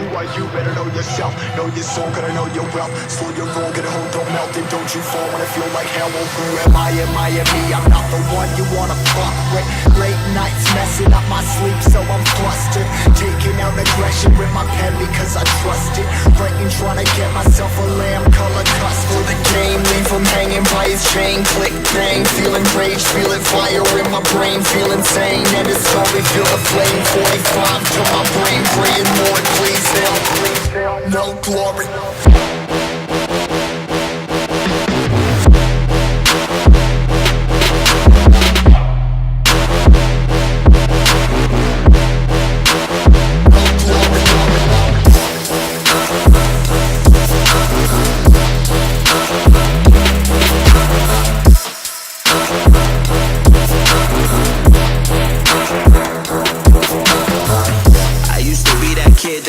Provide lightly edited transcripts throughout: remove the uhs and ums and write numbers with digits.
Who are you? Better know yourself. Know your soul, gotta know your wealth. Slow your roll, get a hold, don't melt it. Don't you fall when I feel like hell. Who am I? Me? I'm not the one you wanna fuck with. Late nights messing up my sleep, so I'm flustered. Taking out aggression with my pen because I trust it. Writing, trying to get myself a lamb color cuss for the game. Leave him hanging by his chain. Click, bang, feeling rage, feeling fire in my brain, feel insane. And it's only feel the flame. 45 to my brain, praying Lord, please help. No glory.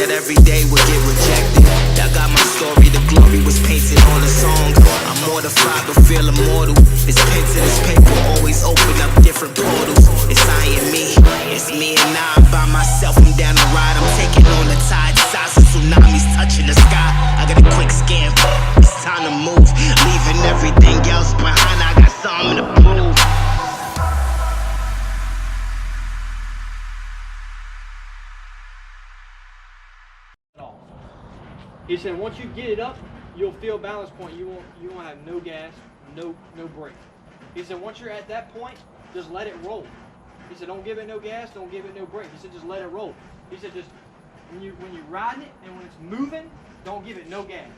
Every day would get rejected. I got my story, the glory was painted on a song. I'm mortified but feel immortal. This pen to this paper always open up different portals. It's I and me, it's me and I. I'm by myself, I'm down the ride. I'm taking on the tide, size of tsunamis touching the sky. I got a quick scan, it's time to move. Leaving everything else behind, I got something to prove. He said once you get it up, you'll feel balance point. You won't have no gas, no brake. He said once you're at that point, just let it roll. He said don't give it no gas, don't give it no brake. He said just let it roll. He said just when you're riding it and when it's moving, don't give it no gas.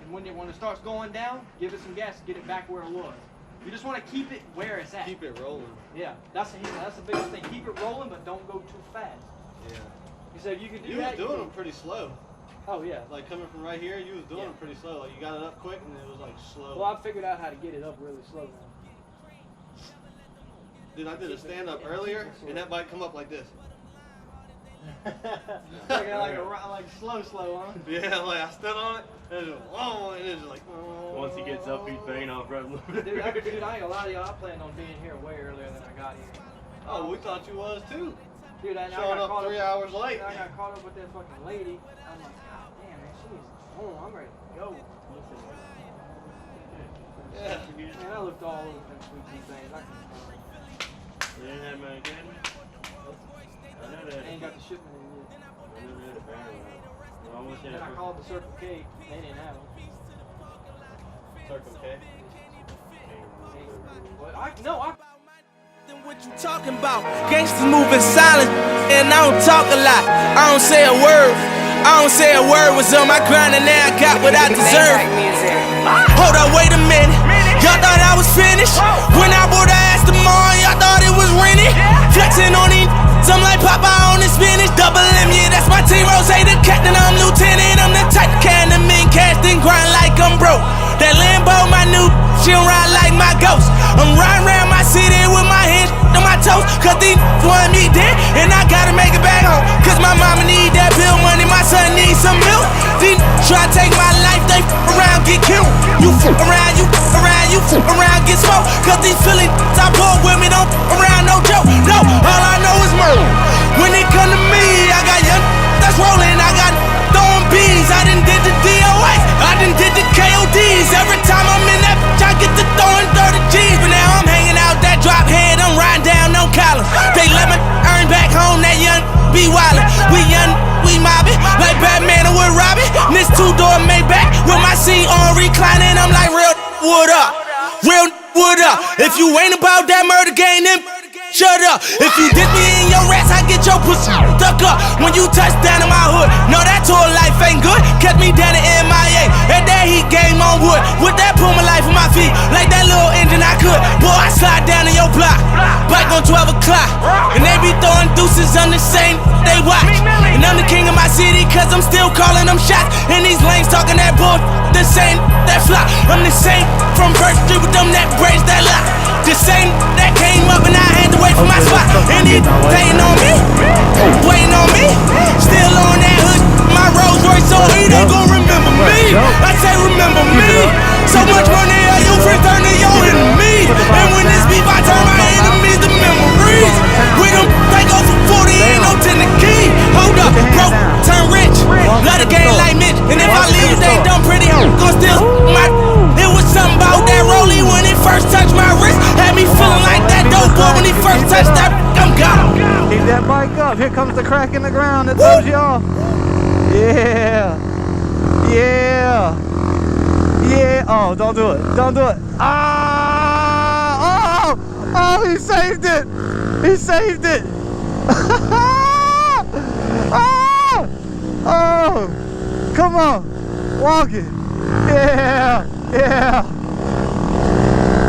And when it starts going down, give it some gas to get it back where it was. You just want to keep it where it's at. Keep it rolling. Yeah, that's the biggest thing. Keep it rolling, but don't go too fast. Yeah. He said if you could do you that. You was doing them pretty slow. Oh yeah. Like coming from right here, you was doing it pretty slow. Like you got it up quick and it was like slow. Well, I figured out how to get it up really slow now. Dude, I did a stand up earlier and that bike come up like this. like slow, huh? Yeah, like I stood on it and it was oh, and it's like oh. Once he gets up, he's banging off right. Dude, I ain't gonna lie to y'all. I planned on being here way earlier than I got here. Oh, we thought you was too. Dude, showing up 3 hours late. I got caught up with that fucking lady. I'm like, God damn, man, she's home. I'm ready to go. Yeah. Man, I looked all over them sweet things. You didn't have my academy? I know that. I ain't got the shipment in yet. I never had a banner. Then I called the Circle K. They didn't have them. Circle K? No. What you talking about? Gangsters moving silent, and I don't talk a lot. I don't say a word. I don't say a word. Was on my grind and now I got what I deserve. Hold up, wait a minute. Y'all thought I was finished? When I bought the ass tomorrow, y'all thought it was rented. Flexing on these, I'm like Popeye on the spinach. Double M, yeah, that's my team. Rose, the captain, I'm lieutenant. I'm the type of can the men cast and grind like I'm broke. That Lambo, my new, she'll ride like my ghost. I'm riding around my city with my hands on my toes. Cause these want me dead, and I gotta make it back home. Cause my mama need that bill money, my son needs some milk. These try to take my life, they around, get killed. You around, you around, you around, get smoked. Cause these Philly top boy with me don't around, no joke. No, all I know is murder. When it come to me, I got young that's rolling, I got throwing bees. I done did the DOS, I done did the KODs. Every time I'm in that bitch, I get to throwing 30 G's. But now I'm hanging out that drop head, I'm riding down no collar. They let me earn back home, that young be wildin'. We young, we mobbin', like Batman or with Robin. This two-door Maybach with my seat on reclining. I'm like, real wood up, real wood up. If you ain't about that murder game, then shut up. If you dip me in your rats, I get your pussy stuck up. When you touch down in my hood, no, that tour life ain't good. Catch me down in MIA, and that heat game on wood. With that Puma life on my feet, like that little engine I could. Boy, I slide down in your block, bike on 12 o'clock. And they be throwing deuces on the same, they watch. And I'm the king of my city, cause I'm still calling them shots. And these lanes talking that bull, the same, that flop. I'm the same from First Street with them that braids that lock. The same that came up and I had to wait for my spot. And he waiting on me, waiting on me. Still on that hood, my Rolls Royce, so he they gon' remember me. I say remember me. So much money, you return to your enemy. And when this beef, I turn my enemies to memories. We them take off for 40, ain't no 10 the key. Hold up, broke, turn rich. he first touched that, I'm gone. Keep that bike up. Here comes the crack in the ground that throws you off. Yeah. Yeah. Yeah. Oh, don't do it. Don't do it. Ah! Oh! Oh, he saved it. He saved it. Ah! Oh! Come on. Walk it. Yeah. Yeah.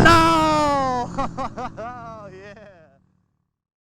No!